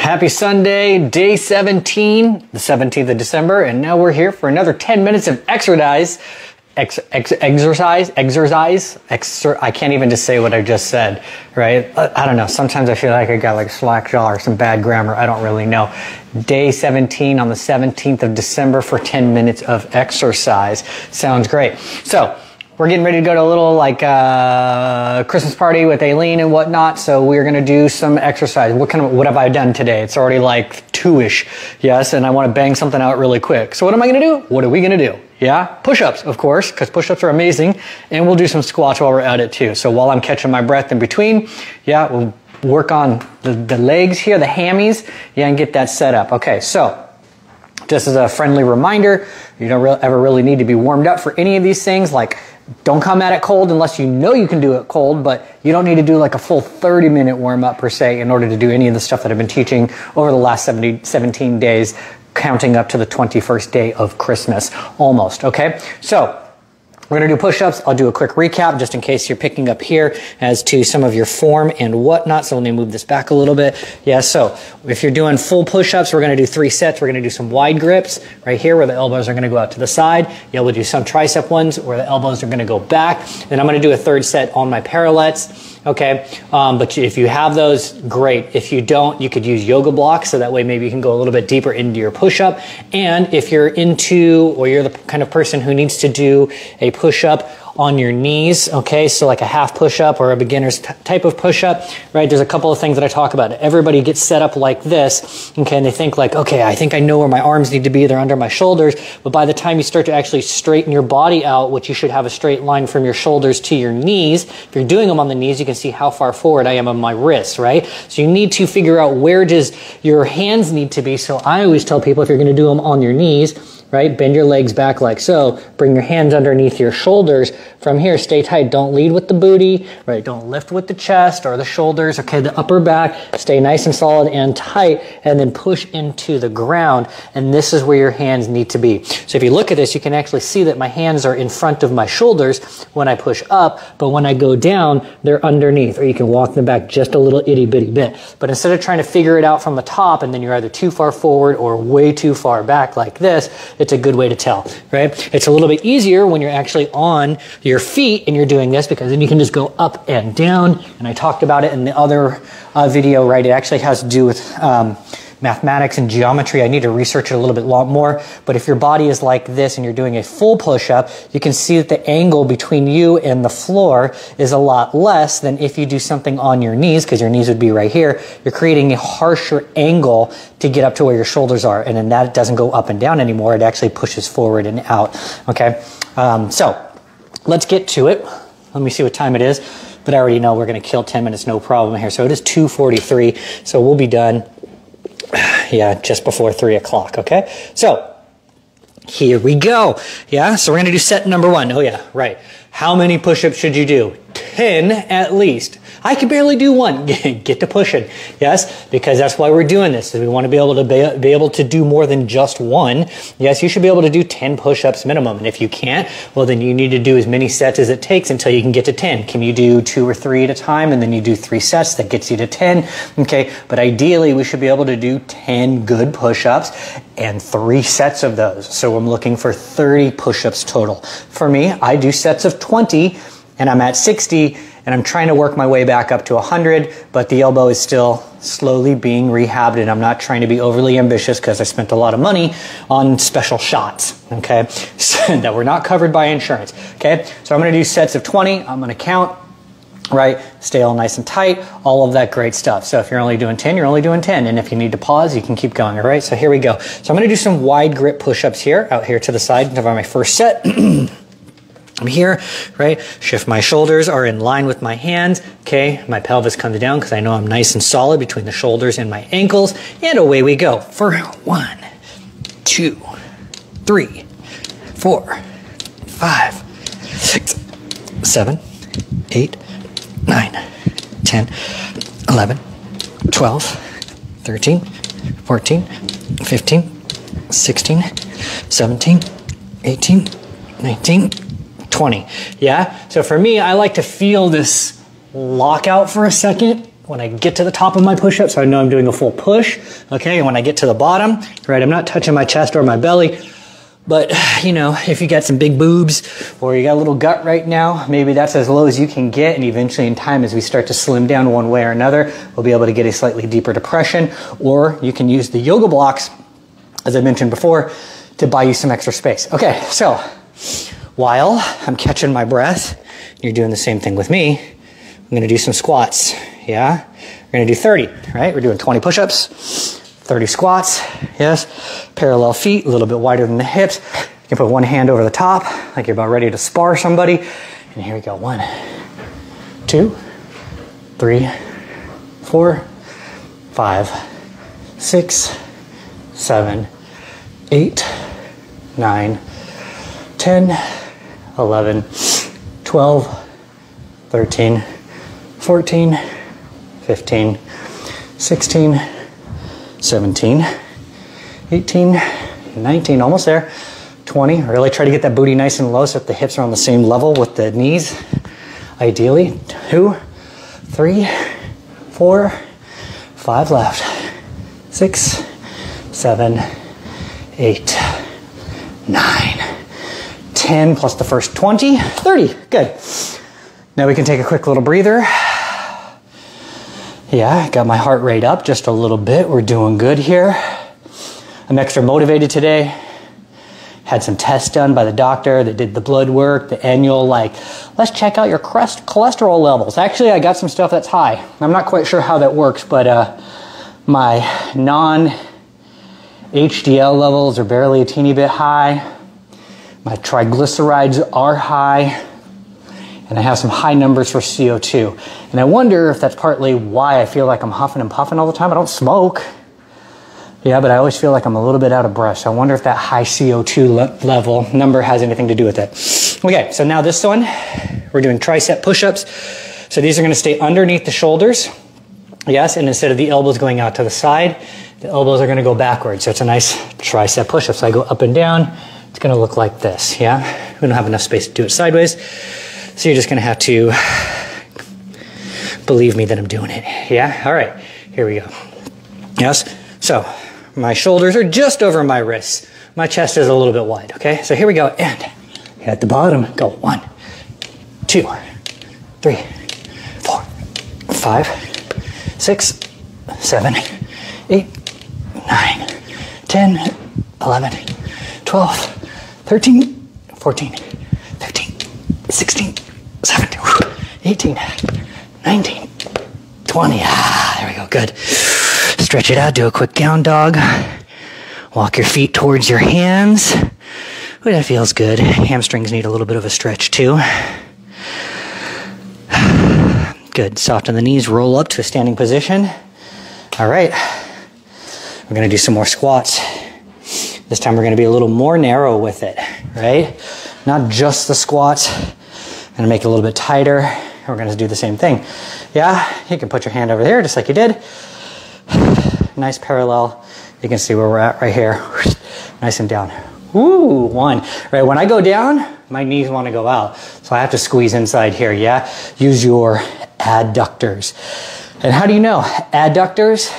Happy Sunday, day 17, the 17th of December, and now we're here for another 10 minutes of exercise. I can't even just say what I just said, right? I don't know. Sometimes I feel like I got like slack jaw or some bad grammar. I don't really know. Day 17 on the 17th of December for 10 minutes of exercise. Sounds great. So we're getting ready to go to a little like Christmas party with Aileen and whatnot. So we're going to do some exercise. What have I done today? It's already like 2-ish. Yes. And I want to bang something out really quick. So what am I going to do? What are we going to do? Yeah. Push-ups, of course, because push-ups are amazing. And we'll do some squats while we're at it too. So while I'm catching my breath in between, yeah, we'll work on the legs here, the hammies, yeah, and get that set up. Okay. So just as a friendly reminder, you don't ever really need to be warmed up for any of these things. Like, don't come at it cold unless you know you can do it cold, but you don't need to do like a full 30-minute warm-up per se in order to do any of the stuff that I've been teaching over the last 17 days, counting up to the 21st day of Christmas, almost, okay? So we're going to do push-ups. I'll do a quick recap just in case you're picking up here as to some of your form and whatnot. So let me move this back a little bit. Yeah, so if you're doing full push-ups, we're going to do 3 sets. We're going to do some wide grips right here where the elbows are going to go out to the side. You'll be able to do some tricep ones where the elbows are going to go back. Then I'm going to do a 3rd set on my parallettes. Okay, but if you have those, great. If you don't, you could use yoga blocks, so that way maybe you can go a little bit deeper into your push-up. And if you're into, or you're the kind of person who needs to do a push-up on your knees, okay, so like a half push-up or a beginner's type of push-up, right? There's a couple of things that I talk about. Everybody gets set up like this, okay, and they think like, okay, I think I know where my arms need to be. They're under my shoulders. But by the time you start to actually straighten your body out, which you should have a straight line from your shoulders to your knees. If you're doing them on the knees, you can see how far forward I am on my wrists, right? So you need to figure out where does your hands need to be. So I always tell people if you're going to do them on your knees, right? Bend your legs back like so. Bring your hands underneath your shoulders. From here, stay tight. Don't lead with the booty, right? Don't lift with the chest or the shoulders. Okay, the upper back, stay nice and solid and tight, and then push into the ground. And this is where your hands need to be. So if you look at this, you can actually see that my hands are in front of my shoulders when I push up, but when I go down, they're underneath, or you can walk them back just a little itty bitty bit. But instead of trying to figure it out from the top, and then you're either too far forward or way too far back like this, it's a good way to tell, right? It's a little bit easier when you're actually on your feet and you're doing this, because then you can just go up and down. And I talked about it in the other video, right? It actually has to do with mathematics and geometry. I need to research it a little bit more. But if your body is like this and you're doing a full push-up, you can see that the angle between you and the floor is a lot less than if you do something on your knees, because your knees would be right here. You're creating a harsher angle to get up to where your shoulders are. And then that doesn't go up and down anymore. It actually pushes forward and out. Okay. So let's get to it. Let me see what time it is. But I already know we're going to kill 10 minutes, no problem here. So it is 2:43. So we'll be done. Yeah, just before 3 o'clock, okay? So, here we go. Yeah, so we're going to do set number 1. Oh yeah, right. How many push-ups should you do? 10 at least. I can barely do 1. Get to pushing. Yes, because that's why we're doing this. We want to be able to do more than just 1. Yes, you should be able to do 10 push-ups minimum. And if you can't, well, then you need to do as many sets as it takes until you can get to 10. Can you do 2 or 3 at a time? And then you do 3 sets. That gets you to 10. Okay, but ideally, we should be able to do 10 good push-ups and 3 sets of those. So I'm looking for 30 push-ups total. For me, I do sets of 20, and I'm at 60, and I'm trying to work my way back up to 100, but the elbow is still slowly being rehabbed, and I'm not trying to be overly ambitious because I spent a lot of money on special shots, okay, that were not covered by insurance, okay? So I'm going to do sets of 20. I'm going to count, right? Stay all nice and tight, all of that great stuff. So if you're only doing 10, you're only doing 10. And if you need to pause, you can keep going, all right? So here we go. So I'm going to do some wide grip push-ups here, out here to the side of my first set. I'm here, right? Shift my shoulders are in line with my hands. Okay, my pelvis comes down because I know I'm nice and solid between the shoulders and my ankles. And away we go for 1, 2, 3, 4, 5, 6, 7, 8, 9, 10, 11, 12, 13, 14, 15, 16, 17, 18, 19, 20. Yeah. So for me, I like to feel this lockout for a second. when I get to the top of my push-up, so I know I'm doing a full push, okay? And when I get to the bottom, right, I'm not touching my chest or my belly, but, you know, if you got some big boobs or you got a little gut right now, maybe that's as low as you can get, and eventually in time as we start to slim down one way or another, we'll be able to get a slightly deeper depression, or you can use the yoga blocks, as I mentioned before, to buy you some extra space. Okay, so while I'm catching my breath, you're doing the same thing with me, I'm gonna do some squats, yeah? We're gonna do 30, right? We're doing 20 push-ups, 30 squats, yes? Parallel feet, a little bit wider than the hips. You can put one hand over the top, like you're about ready to spar somebody. And here we go, 1, 2, 3, 4, 5, 6, 7, 8, 9, 10, 11, 12, 13, 14, 15, 16, 17, 18, 19, almost there, 20. Really try to get that booty nice and low so that the hips are on the same level with the knees, ideally. 2, 3, 4, 5 left, 6, 7, 8, 9, 10, plus the first 20, 30, good. Now we can take a quick little breather. Yeah, got my heart rate up just a little bit. We're doing good here. I'm extra motivated today. Had some tests done by the doctor that did the blood work, the annual, like, let's check out your cholesterol levels. Actually, I got some stuff that's high. I'm not quite sure how that works, but my non-HDL levels are barely a teeny bit high. My triglycerides are high. And I have some high numbers for CO2. And I wonder if that's partly why I feel like I'm huffing and puffing all the time. I don't smoke. Yeah, but I always feel like I'm a little bit out of breath. So I wonder if that high CO2 level number has anything to do with it. Okay, so now this one, we're doing tricep push-ups. So these are gonna stay underneath the shoulders. Yes, and instead of the elbows going out to the side, the elbows are gonna go backwards. So it's a nice tricep push-up. So I go up and down, it's gonna look like this, yeah? We don't have enough space to do it sideways. So you're just gonna have to believe me that I'm doing it, yeah? All right, here we go. Yes, so my shoulders are just over my wrists. My chest is a little bit wide, okay? So here we go, and at the bottom, go 1, 2, 3, 4, 5, 6, 7, 8, 9, 10, 11, 12, 13, 14, 15, 16, 17, 18, 19, 20. Ah, there we go, good. Stretch it out, do a quick down dog. Walk your feet towards your hands. Ooh, that feels good. Hamstrings need a little bit of a stretch too. Good, soften the knees, roll up to a standing position. All right, we're gonna do some more squats. This time we're gonna be a little more narrow with it, right? Not just the squats. Gonna make it a little bit tighter. We're gonna do the same thing. Yeah, you can put your hand over there just like you did. Nice parallel. You can see where we're at right here. Nice and down. Ooh, 1. Right, when I go down, my knees wanna go out. So I have to squeeze inside here, yeah? Use your adductors. And how do you know? Adductors,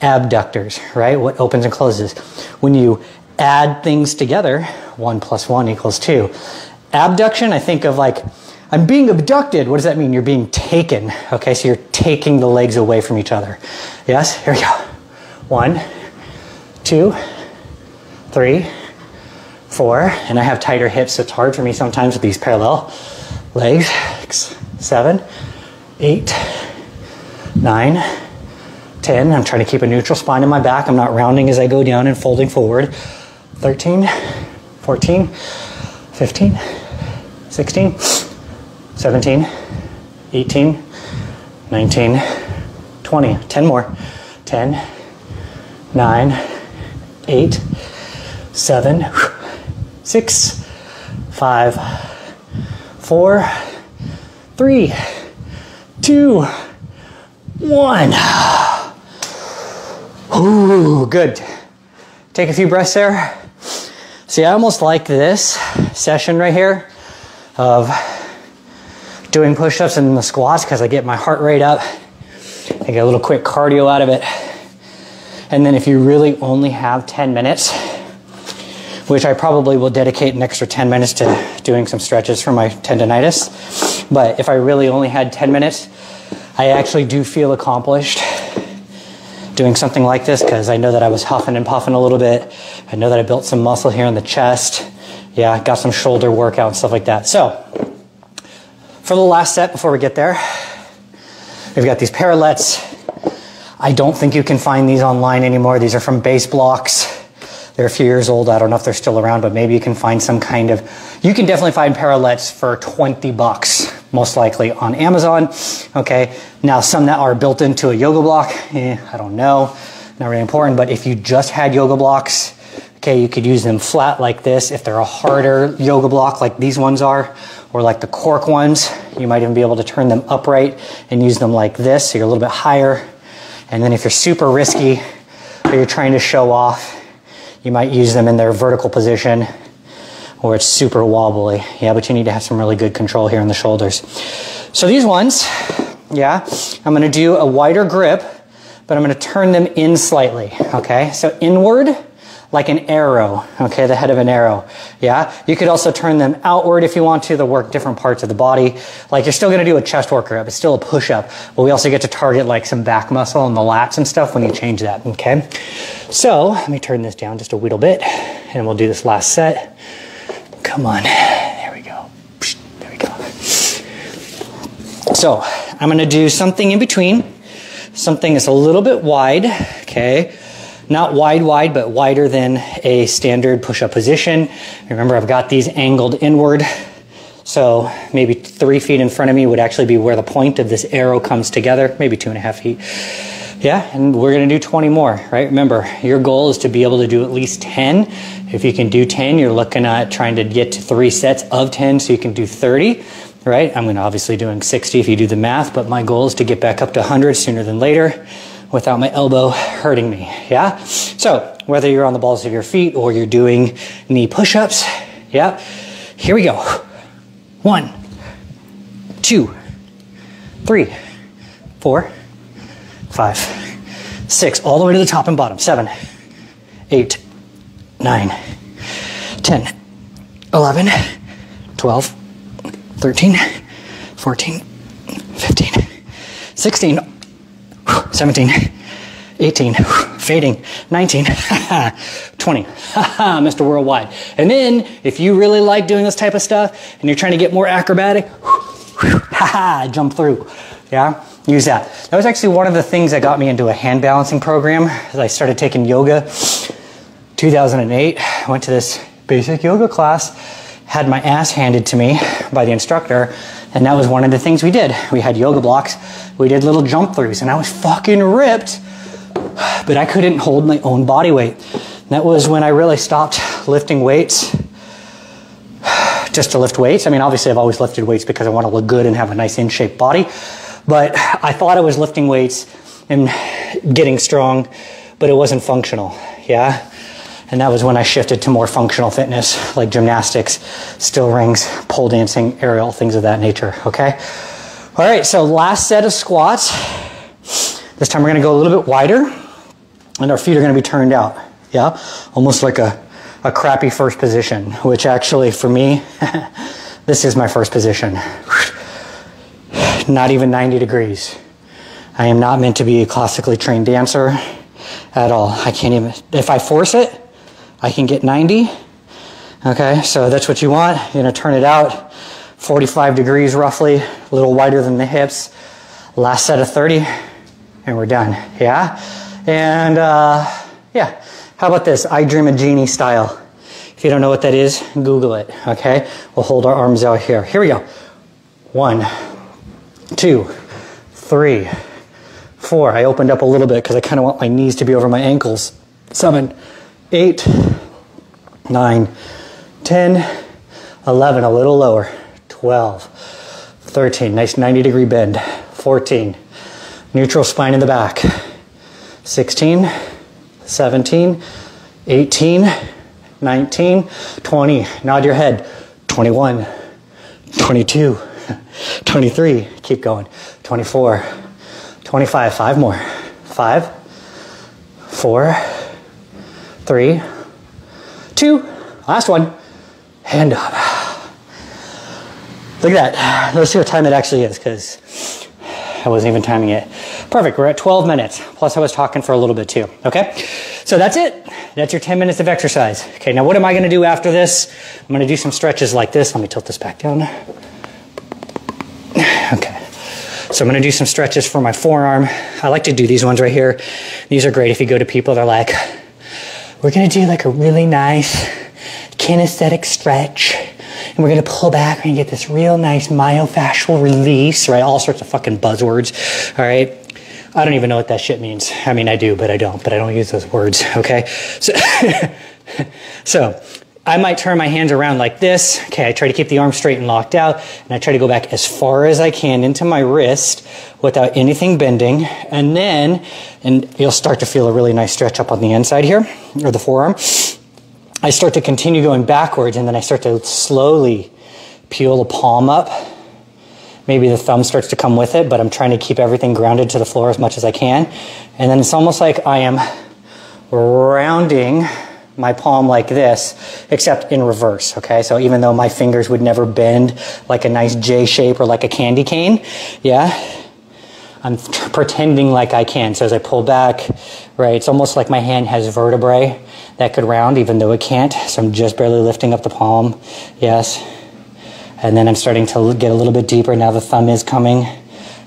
abductors, right? What opens and closes. When you add things together, 1 + 1 = 2. Abduction, I think of like, I'm being abducted. What does that mean? You're being taken. Okay, so you're taking the legs away from each other. Yes, here we go. 1, 2, 3, 4. And I have tighter hips, so it's hard for me sometimes with these parallel legs. 6, 7, 8, 9, 10. I'm trying to keep a neutral spine in my back. I'm not rounding as I go down and folding forward. 13, 14, 15, 16, 17, 18, 19, 20. 10 more. 10, 9, 8, 7, 6, 5, 4, 3, 2, 1. Ooh, good. Take a few breaths there. See, I almost like this session right here of doing push-ups and the squats because I get my heart rate up. get a little quick cardio out of it. And then if you really only have 10 minutes, which I probably will dedicate an extra 10 minutes to doing some stretches for my tendonitis. But if I really only had 10 minutes, I actually do feel accomplished doing something like this, because I know that I was huffing and puffing a little bit. I know that I built some muscle here in the chest. Yeah, got some shoulder workout and stuff like that. So for the last set before we get there, we've got these parallettes. I don't think you can find these online anymore. These are from Base Blocks. They're a few years old. I don't know if they're still around, but maybe you can find some kind of, you can definitely find parallettes for 20 bucks, most likely on Amazon. Okay. Now some that are built into a yoga block, I don't know, not really important, but if you just had yoga blocks, okay, you could use them flat like this. If they're a harder yoga block like these ones are, or like the cork ones, you might even be able to turn them upright and use them like this, so you're a little bit higher. And then if you're super risky or you're trying to show off, you might use them in their vertical position or it's super wobbly. Yeah, but you need to have some really good control here in the shoulders. So these ones, yeah, I'm gonna do a wider grip, but I'm gonna turn them in slightly, okay? So inward, like an arrow, okay, the head of an arrow, yeah? You could also turn them outward if you want to work different parts of the body. Like you're still gonna do a chest workout, it's still a push-up, but we also get to target like some back muscle and the lats and stuff when you change that, okay? So, let me turn this down just a little bit, and we'll do this last set. Come on, there we go, there we go. So, I'm gonna do something in between, something that's a little bit wide, okay? Not wide, but wider than a standard push-up position. Remember, I've got these angled inward, so maybe 3 feet in front of me would actually be where the point of this arrow comes together, maybe 2.5 feet. Yeah, and we're gonna do 20 more, right? Remember, your goal is to be able to do at least 10. If you can do 10, you're looking at trying to get to 3 sets of 10 so you can do 30, right? I'm gonna obviously doing 60 if you do the math, but my goal is to get back up to 100 sooner than later without my elbow hurting me, yeah? So, whether you're on the balls of your feet or you're doing knee push-ups, yeah? Here we go. 1, 2, 3, 4, 5, 6, all the way to the top and bottom. 7, 8, 9, 10, 11, 12, 13, 14, 15, 16, 17, 18, fading, 19, 20, Mr. Worldwide. And then, if you really like doing this type of stuff and you're trying to get more acrobatic, jump through, yeah? Use that. That was actually one of the things that got me into a hand balancing program. As I started taking yoga, 2008, I went to this basic yoga class, had my ass handed to me by the instructor, and that was one of the things we did. We had yoga blocks, we did little jump throughs, and I was fucking ripped, but I couldn't hold my own body weight. And that was when I really stopped lifting weights, just to lift weights. I mean, obviously I've always lifted weights because I want to look good and have a nice in-shape body, but I thought I was lifting weights and getting strong, but it wasn't functional, yeah? And that was when I shifted to more functional fitness, like gymnastics, still rings, pole dancing, aerial, things of that nature, okay? All right, so last set of squats. This time we're gonna go a little bit wider, and our feet are gonna be turned out, yeah? Almost like a crappy first position, which actually, for me, this is my first position. Not even 90 degrees. I am not meant to be a classically trained dancer at all. I can't even, if I force it, I can get 90, okay? So that's what you want. You're gonna turn it out 45 degrees roughly, a little wider than the hips. Last set of 30, and we're done, yeah? And yeah, how about this? I Dream a Genie style. If you don't know what that is, Google it, okay? We'll hold our arms out here. Here we go. 1, 2, 3, 4. I opened up a little bit because I kind of want my knees to be over my ankles. 7, 8, 9, 10, 11, a little lower, 12, 13, nice 90-degree bend, 14, neutral spine in the back, 16, 17, 18, 19, 20, nod your head, 21, 22, 23, keep going, 24, 25, 5 more. 5, 4, 3, 2, last one, and up. Look at that. Let's see what time it actually is, because I wasn't even timing it. Perfect, we're at 12 minutes. Plus I was talking for a little bit too, okay? So that's it. That's your 10 minutes of exercise. Okay, now what am I gonna do after this? I'm gonna do some stretches like this. Let me tilt this back down. Okay. So I'm gonna do some stretches for my forearm. I like to do these ones right here. These are great if you go to people, they're like, we're gonna do like a really nice kinesthetic stretch. And we're gonna pull back, we're gonna get this real nice myofascial release, right? All sorts of fucking buzzwords, all right? I don't even know what that shit means. I mean, I do, but I don't use those words, okay? So, so I might turn my hands around like this. Okay, I try to keep the arm straight and locked out, and I try to go back as far as I can into my wrist without anything bending, and you'll start to feel a really nice stretch up on the inside here, or the forearm. I start to continue going backwards, and then I start to slowly peel the palm up. Maybe the thumb starts to come with it, but I'm trying to keep everything grounded to the floor as much as I can. And then it's almost like I am rounding my palm like this, except in reverse, okay? So even though my fingers would never bend like a nice J shape or like a candy cane, yeah, I'm pretending like I can. So as I pull back, right, it's almost like my hand has vertebrae that could round even though it can't. So I'm just barely lifting up the palm, yes. And then I'm starting to get a little bit deeper. Now the thumb is coming.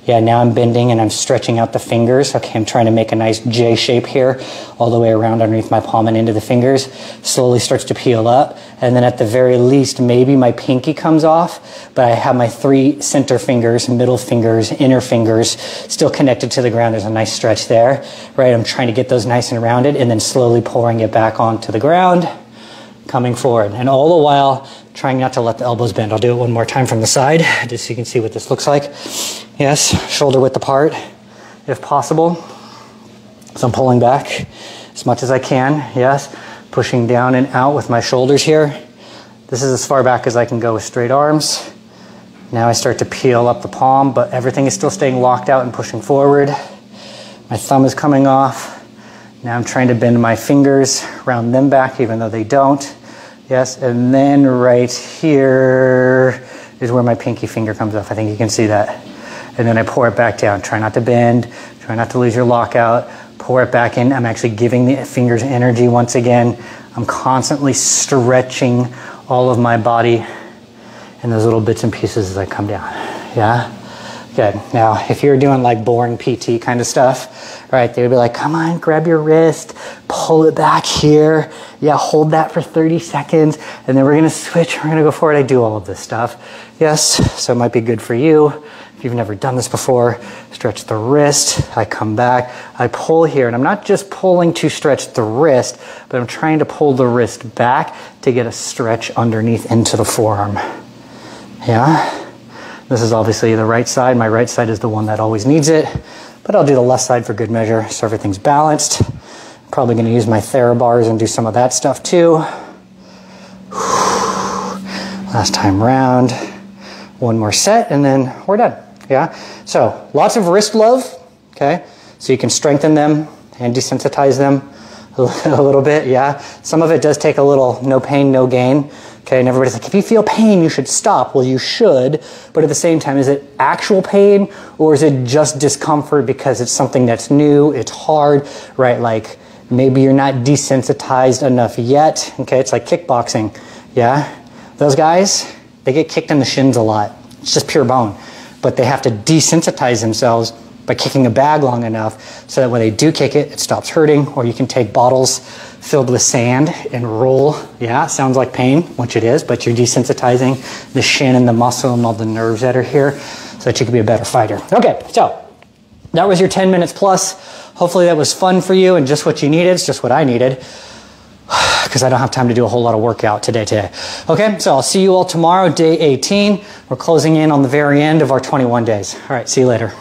Yeah, now I'm bending and I'm stretching out the fingers. Okay, I'm trying to make a nice J shape here all the way around underneath my palm and into the fingers. Slowly starts to peel up. And then at the very least, maybe my pinky comes off, but I have my 3 center fingers, middle fingers, inner fingers still connected to the ground. There's a nice stretch there, right? I'm trying to get those nice and rounded and then slowly pouring it back onto the ground, coming forward. And all the while, trying not to let the elbows bend. I'll do it one more time from the side, just so you can see what this looks like. Yes, shoulder width apart, if possible. So I'm pulling back as much as I can, yes. Pushing down and out with my shoulders here. This is as far back as I can go with straight arms. Now I start to peel up the palm, but everything is still staying locked out and pushing forward. My thumb is coming off. Now I'm trying to bend my fingers, round them back, even though they don't. Yes, and then right here is where my pinky finger comes off. I think you can see that. And then I pour it back down. Try not to bend, try not to lose your lockout. Pour it back in. I'm actually giving the fingers energy once again. I'm constantly stretching all of my body in those little bits and pieces as I come down. Yeah? Good. Now, if you're doing like boring PT kind of stuff, right, they would be like, come on, grab your wrist, pull it back here. Yeah, hold that for 30 seconds, and then we're going to switch. We're going to go forward. I do all of this stuff. Yes, so it might be good for you. If you've never done this before, stretch the wrist. I come back. I pull here, and I'm not just pulling to stretch the wrist, but I'm trying to pull the wrist back to get a stretch underneath into the forearm. Yeah? This is obviously the right side. My right side is the one that always needs it, but I'll do the left side for good measure so everything's balanced. Probably going to use my TheraBars and do some of that stuff too. Last time round. One more set and then we're done. Yeah. So lots of wrist love. Okay. So you can strengthen them and desensitize them a little bit. Yeah. Some of it does take a little no pain, no gain. Okay, and everybody's like, if you feel pain, you should stop. Well, you should, but at the same time, is it actual pain or is it just discomfort because it's something that's new, it's hard, right? Like maybe you're not desensitized enough yet. Okay, it's like kickboxing, yeah? Those guys, they get kicked in the shins a lot. It's just pure bone, but they have to desensitize themselves by kicking a bag long enough so that when they do kick it, it stops hurting, or you can take bottles filled with sand and roll. Yeah, sounds like pain, which it is, but you're desensitizing the shin and the muscle and all the nerves that are here so that you can be a better fighter. Okay, so that was your 10 minutes plus. Hopefully that was fun for you and just what you needed. It's just what I needed because I don't have time to do a whole lot of workout today. Okay, so I'll see you all tomorrow, day 18. We're closing in on the very end of our 21 days. All right, see you later.